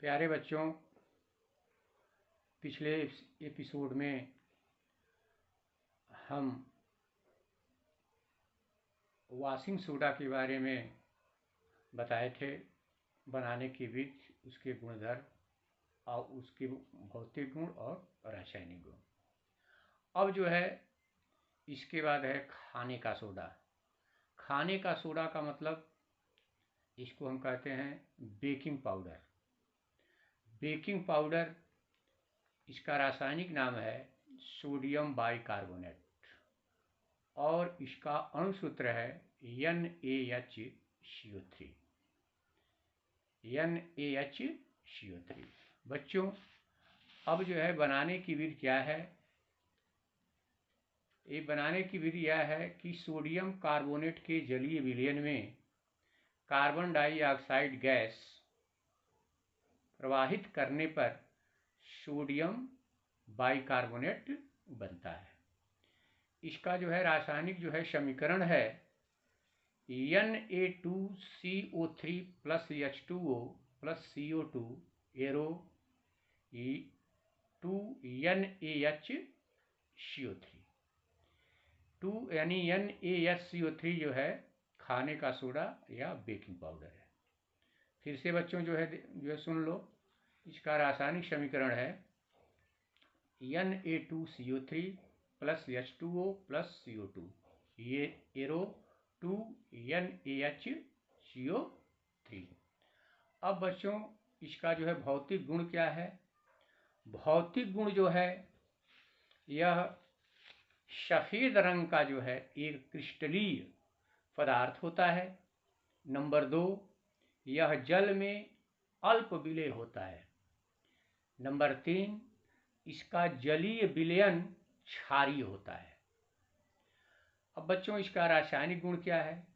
प्यारे बच्चों, पिछले एपिसोड में हम वॉशिंग सोडा के बारे में बताए थे, बनाने की विधि, उसके गुणधर्म और उसके भौतिक गुण और रासायनिक गुण। अब जो है इसके बाद है खाने का सोडा। खाने का सोडा का मतलब इसको हम कहते हैं बेकिंग पाउडर। बेकिंग पाउडर इसका रासायनिक नाम है सोडियम बाइकार्बोनेट और इसका अणुसूत्र है NaHCO3। NaHCO3। बच्चों, अब जो है बनाने की विधि क्या है? ये बनाने की विधि यह है कि सोडियम कार्बोनेट के जलीय विलयन में कार्बन डाइऑक्साइड गैस प्रवाहित करने पर सोडियम बाइकार्बोनेट बनता है। इसका जो है रासायनिक जो है समीकरण है Na2CO3 plus H2O plus CO2 arrow 2NaHCO3। 2 यानी NaHCO3 जो है खाने का सोडा या बेकिंग पाउडर है। फिर से बच्चों जो है सुन लो, इसका रासायनिक समीकरण है Na2CO3 plus H2O plus CO2 ये एरो 2NaHCO3। अब बच्चों इसका जो है भौतिक गुण क्या है? भौतिक गुण जो है यह सफ़ेद रंग का जो है एक क्रिस्टलीय पदार्थ होता है। नंबर 2, यह जल में अल्प विलेय होता है। नंबर 3, इसका जलीय विलयन क्षारीय होता है। अब बच्चों इसका रासायनिक गुण क्या है?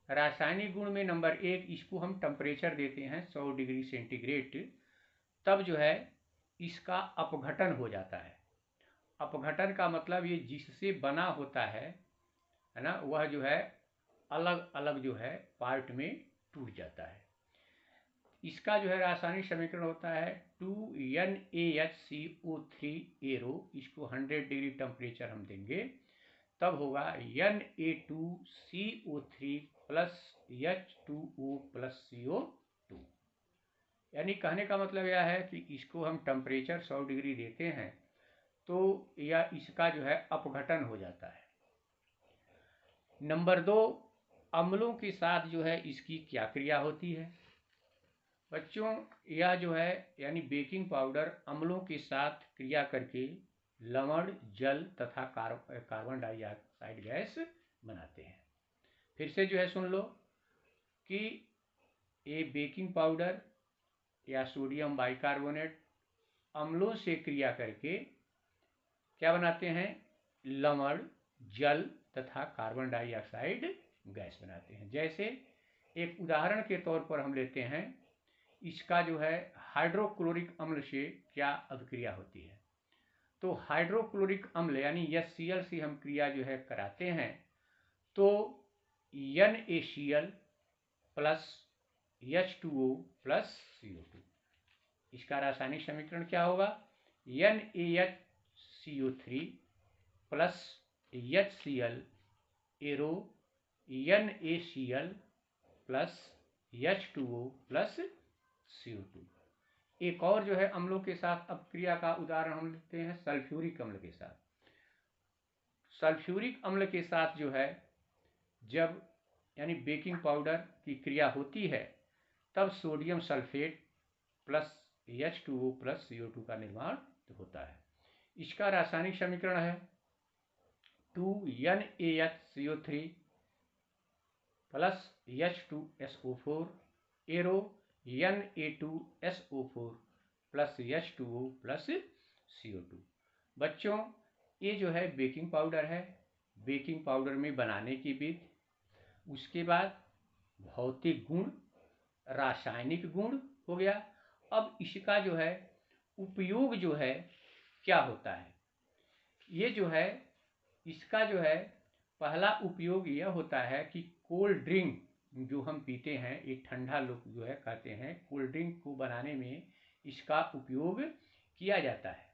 रासायनिक गुण में नंबर 1, इसको हम टेम्परेचर देते हैं 100 डिग्री सेंटीग्रेड, तब जो है इसका अपघटन हो जाता है। अपघटन का मतलब ये जिससे बना होता है ना, वह जो है अलग अलग जो है पार्ट में टूट जाता है। इसका जो है रासायनिक समीकरण होता है 2NaHCO3 एरो, इसको 100 डिग्री टेम्परेचर हम देंगे तब होगा Na2CO3 plus H2O plus CO2। यानी कहने का मतलब यह है कि इसको हम टेम्परेचर 100 डिग्री देते हैं तो यह इसका जो है अपघटन हो जाता है। नंबर 2, अम्लों के साथ जो है इसकी क्या क्रिया होती है? बच्चों यह जो है यानी बेकिंग पाउडर अम्लों के साथ क्रिया करके लवण, जल तथा कार्बन डाइऑक्साइड गैस बनाते हैं। फिर से जो है सुन लो कि ये बेकिंग पाउडर या सोडियम बाइकार्बोनेट अम्लों से क्रिया करके क्या बनाते हैं? लवण, जल तथा कार्बन डाइऑक्साइड गैस बनाते हैं। जैसे एक उदाहरण के तौर पर हम लेते हैं, इसका जो है हाइड्रोक्लोरिक अम्ल से क्या अभिक्रिया होती है? तो हाइड्रोक्लोरिक अम्ल यानी HCl से हम क्रिया जो है कराते हैं तो NaCl plus H2O plus CO2। इसका रासायनिक समीकरण क्या होगा? NaHCO3 plus HCl arrow NaCl plus H2O plus CO2। एक और जो है अम्लों के साथ अपक्रिया का उदाहरण हम लेते हैं सल्फ्यूरिक अम्ल के साथ। सल्फ्यूरिक अम्ल के साथ जो है जब यानी बेकिंग पाउडर की क्रिया होती है तब sodium sulphate plus H2O plus CO2 का निर्माण होता है। इसका रासायनिक समीकरण है 2NaHCO3 plus H2SO4 arrow Na2SO4 plus H2O plus CO2। बच्चों ये जो है बेकिंग पाउडर है, बेकिंग पाउडर में बनाने की विधि, उसके बाद भौतिक गुण, रासायनिक गुण हो गया। अब इसका जो है उपयोग जो है क्या होता है? ये जो है इसका जो है पहला उपयोग यह होता है कि कोल्ड ड्रिंक जो हम पीते हैं, एक ठंडा लोग जो है कहते हैं, कोल्ड ड्रिंक को बनाने में इसका उपयोग किया जाता है।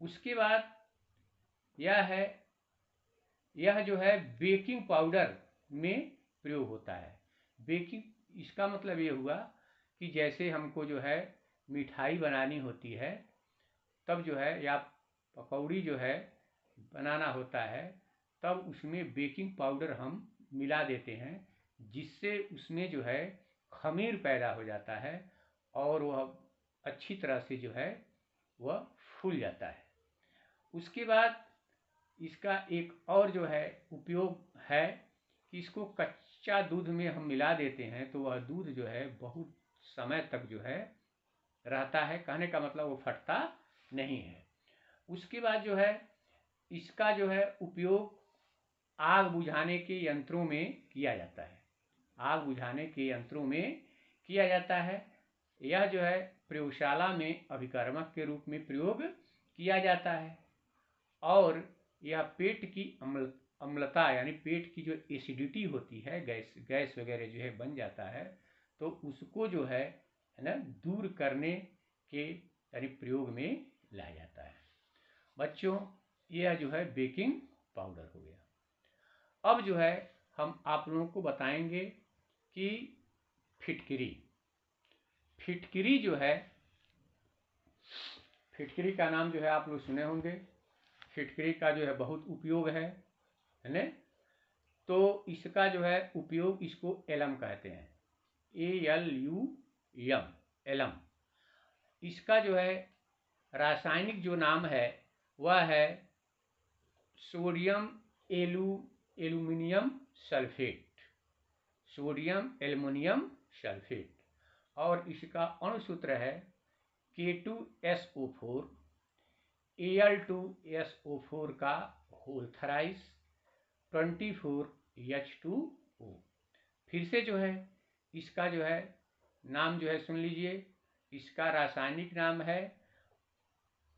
उसके बाद यह जो है बेकिंग पाउडर में प्रयोग होता है। बेकिंग इसका मतलब ये हुआ कि जैसे हमको जो है मिठाई बनानी होती है, तब जो है या पकौड़ी जो है बनाना होता है, तब उसमें बेकिंग पाउडर हम मिला देते हैं, जिससे उसमें जो है खमीर पैदा हो जाता है और वह अच्छी तरह से जो है वह फूल जाता है। उसके बाद इसका एक और जो है उपयोग है कि इसको कच्चा दूध में हम मिला देते हैं तो वह दूध जो है बहुत समय तक जो है रहता है। कहने का मतलब वो फटता नहीं है। उसके बाद जो है इसका जो है उपयोग आग बुझाने के यंत्रों में किया जाता है। आग बुझाने के यंत्रों में किया जाता है। यह जो है प्रयोगशाला में अभिकर्मक के रूप में प्रयोग किया जाता है और यह पेट की अम्लता यानी पेट की जो एसिडिटी होती है, गैस वगैरह जो है बन जाता है, तो उसको जो है ना दूर करने के यानी प्रयोग में लाया जाता है। बच्चों, यह जो है बेकिंग पाउडर हो गया। अब जो है हम आप लोगों को बताएंगे कि फिटकिरी जो है, फिटकिरी का नाम जो है आप लोग सुने होंगे। फिटकिरी का जो है बहुत उपयोग है ना। तो इसका जो है उपयोग, इसको एलम कहते हैं, ALUM, एलम। इसका जो है रासायनिक जो नाम है वह है sodium aluminium sulphate, sodium aluminium sulphate. और इसका अणुसूत्र है K2SO4, Al2SO4 का होल थराइस 24H2O। फिर से जो है इसका जो है नाम जो है सुन लीजिए। इसका रासायनिक नाम है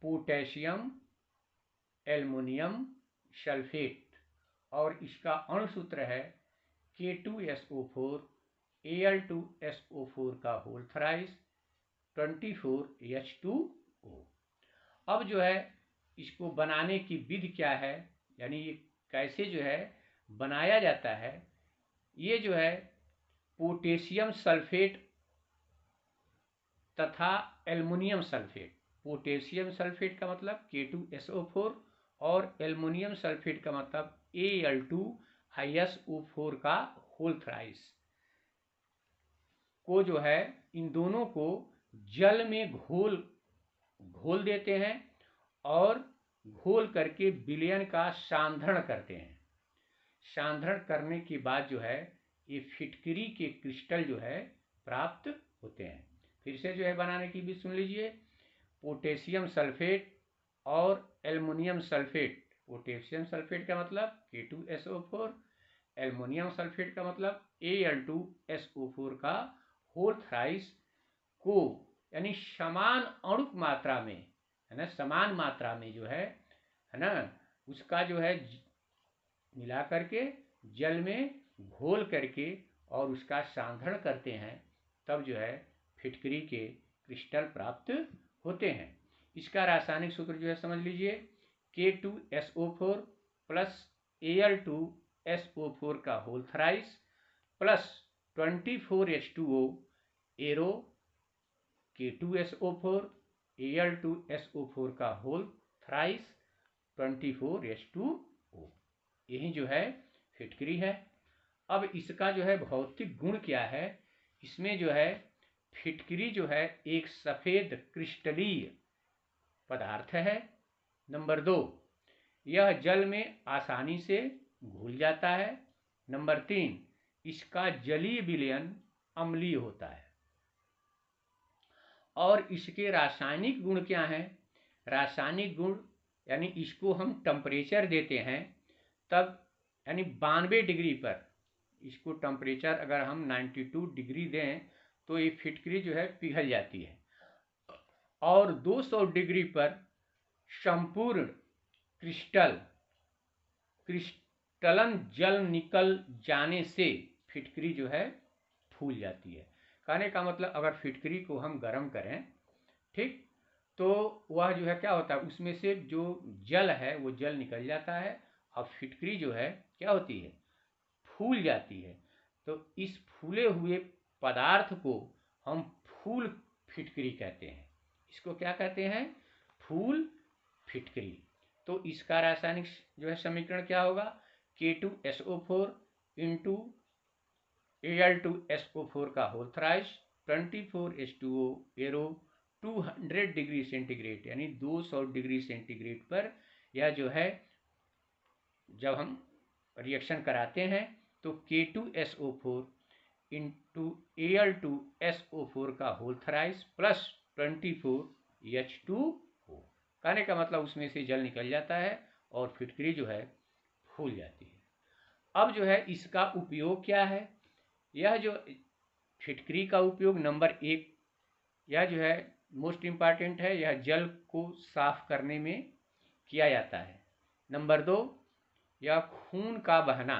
पोटेशियम एल्युमिनियम सल्फेट और इसका अणुसूत्र है K2SO4, Al2SO4 का होल थराइस 24H2O। अब जो है इसको बनाने की विधि क्या है, यानी ये कैसे जो है बनाया जाता है। ये जो है पोटेशियम सल्फेट तथा एल्युमिनियम सल्फेट, पोटेशियम सल्फेट का मतलब K2SO4 और एल्युमिनियम सल्फेट का मतलब Al2SO4 का होल थराइस को जो है इन दोनों को जल में घोल देते हैं और घोल करके विलयन का सांधन करते हैं। सांधन करने के बाद जो है ये फिटकिरी के क्रिस्टल जो है प्राप्त होते हैं। फिर से जो है बनाने की भी सुन लीजिए। पोटेशियम सल्फेट और एल्युमिनियम सल्फेट, पोटेशियम सल्फेट का मतलब K2SO4, एल्युमिनियम सल्फेट का मतलब Al2SO4 का होल थराइस को यानी समान अणुक मात्रा में, है ना, समान मात्रा में जो है ना, उसका जो है मिला करके जल में घोल करके और उसका सांधन करते हैं, तब जो है फिटकरी के क्रिस्टल प्राप्त होते हैं। इसका रासायनिक सूत्र जो है समझ लीजिए। K2SO4 प्लस Al2SO4 का whole थराइस plus 24H2O arrow K2SO4 Al2SO4 का होल थराइस 24H2O। यही जो है फिटकरी है। अब इसका जो है भौतिक गुण क्या है। इसमें जो है फिटकरी जो है एक सफेद क्रिस्टलीय पदार्थ है। नंबर 2, यह जल में आसानी से घुल जाता है। नंबर 3, इसका जलीय विलयन अम्लीय होता है। और इसके रासायनिक गुण क्या हैं। रासायनिक गुण यानी इसको हम टेम्परेचर देते हैं तब, यानी 92 डिग्री पर इसको टेम्परेचर अगर हम 92 डिग्री दें तो ये फिटकरी जो है पिघल जाती है। और 200 डिग्री पर संपूर्ण क्रिस्टलन जल निकल जाने से फिटकरी जो है फूल जाती है। कहने का मतलब अगर फिटकरी को हम गर्म करें, ठीक। तो वह जो है क्या होता है, उसमें से जो जल है वो जल निकल जाता है और फिटकरी जो है क्या होती है, फूल जाती है। तो इस फूले हुए पदार्थ को हम फूल फिटकरी कहते हैं। इसको क्या कहते हैं, फूल फिटकरी। तो इसका रासायनिक जो है समीकरण क्या होगा, K2SO4 इंटू Al2SO4 का whole thrice 24H2O arrow 200 degree centigrade यानी 200 डिग्री सेंटीग्रेड पर यह जो है जब हम रिएक्शन कराते हैं तो K2SO4 इंटू Al2SO4 का होल थ्राइस प्लस 24H2O, कहने का मतलब उसमें से जल निकल जाता है और फिटकरी जो है फूल जाती है। अब जो है इसका उपयोग क्या है, यह जो फिटकरी का उपयोग नंबर 1, यह जो है मोस्ट इम्पॉर्टेंट है, यह जल को साफ करने में किया जाता है। नंबर 2, यह खून का बहना,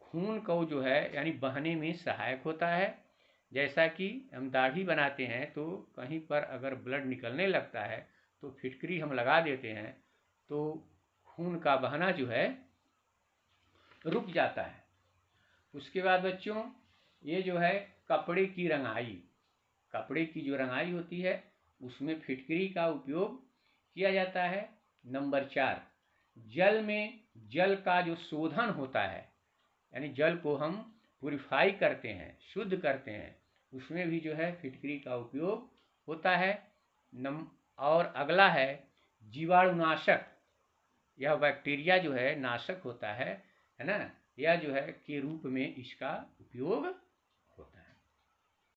खून को जो है यानी बहने में सहायक होता है। जैसा कि हम दाढ़ी बनाते हैं तो कहीं पर अगर ब्लड निकलने लगता है तो फिटकरी हम लगा देते हैं तो खून का बहना जो है रुक जाता है। उसके बाद बच्चों ये जो है कपड़े की रंगाई, कपड़े की जो रंगाई होती है उसमें फिटकरी का उपयोग किया जाता है। नंबर 4, जल में जल का जो शोधन होता है यानी जल को हम प्यूरिफाई करते हैं, शुद्ध करते हैं, उसमें भी जो है फिटकरी का उपयोग होता है। और अगला है जीवाणुनाशक, यह बैक्टीरिया जो है नाशक होता है ना, यह जो है के रूप में इसका उपयोग